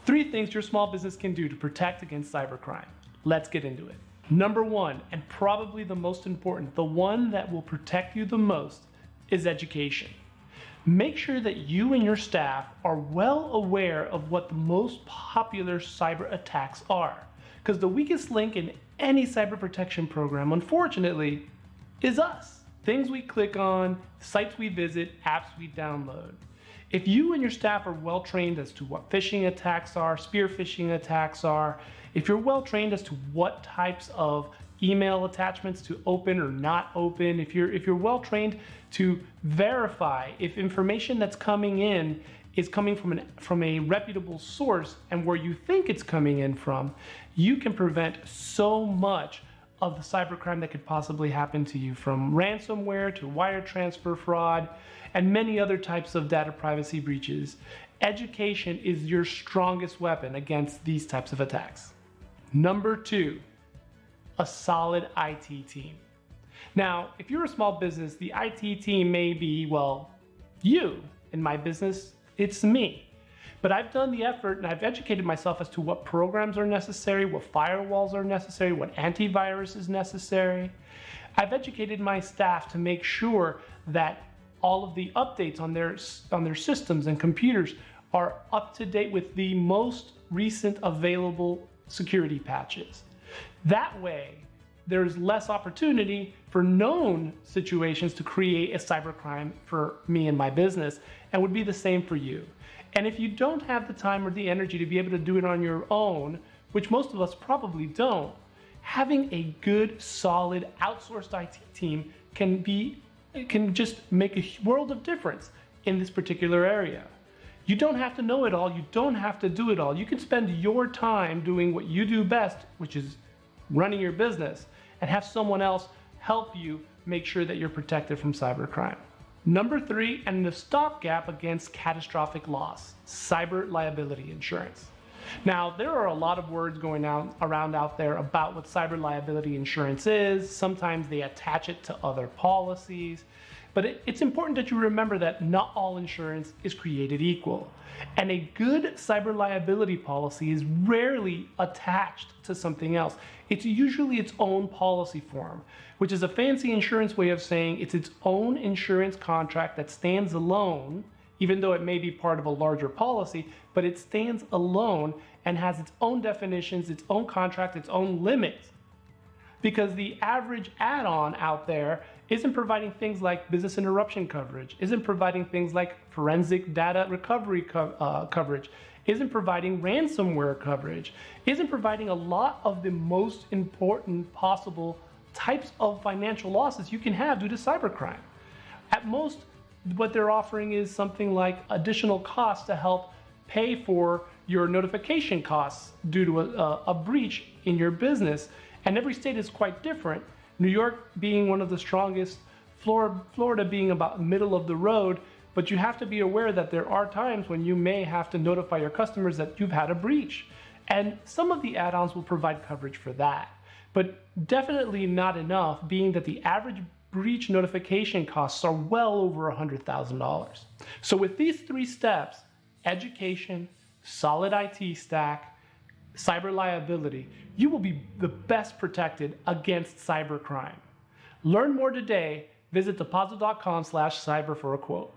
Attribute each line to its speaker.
Speaker 1: 3 things your small business can do to protect against cybercrime. Let's get into it. Number 1, and probably the most important, the one that will protect you the most, is education. Make sure that you and your staff are well aware of what the most popular cyber attacks are, because the weakest link in any cyber protection program, unfortunately, is us. Things we click on, sites we visit, apps we download. If you and your staff are well trained as to what phishing attacks are, spear phishing attacks are, if you're well trained as to what types of email attachments to open or not open, if you're well trained to verify if information that's coming in is coming from a reputable source and where you think it's coming in from, you can prevent so much of the cybercrime that could possibly happen to you, from ransomware to wire transfer fraud and many other types of data privacy breaches. Education is your strongest weapon against these types of attacks. Number 2, a solid IT team. Now, if you're a small business, the IT team may be, well, you. In my business, it's me. But I've done the effort and I've educated myself as to what programs are necessary, what firewalls are necessary, what antivirus is necessary. I've educated my staff to make sure that all of the updates on their systems and computers are up to date with the most recent available security patches. That way, there's less opportunity for known situations to create a cybercrime for me and my business, and would be the same for you. And if you don't have the time or the energy to be able to do it on your own, which most of us probably don't, having a good, solid, outsourced IT team can just make a world of difference in this particular area. You don't have to know it all. You don't have to do it all. You can spend your time doing what you do best, which is running your business, and have someone else help you make sure that you're protected from cybercrime. Number 3, and the stopgap against catastrophic loss, cyber liability insurance. Now, there are a lot of words going around out there about what cyber liability insurance is. Sometimes they attach it to other policies, but it's important that you remember that not all insurance is created equal. And a good cyber liability policy is rarely attached to something else. It's usually its own policy form, which is a fancy insurance way of saying it's its own insurance contract that stands alone, even though it may be part of a larger policy, but it stands alone and has its own definitions, its own contract, its own limits. Because the average add-on out there isn't providing things like business interruption coverage, isn't providing things like forensic data recovery coverage, isn't providing ransomware coverage, isn't providing a lot of the most important possible types of financial losses you can have due to cybercrime. At most, what they're offering is something like additional costs to help pay for your notification costs due to a breach in your business. And every state is quite different. New York being one of the strongest, Florida being about middle of the road, but you have to be aware that there are times when you may have to notify your customers that you've had a breach. And some of the add-ons will provide coverage for that, but definitely not enough, being that the average breach notification costs are well over $100,000. So with these 3 steps, education, solid IT stack, cyber liability, you will be the best protected against cybercrime. Learn more today. Visit deposit.com/cyber for a quote.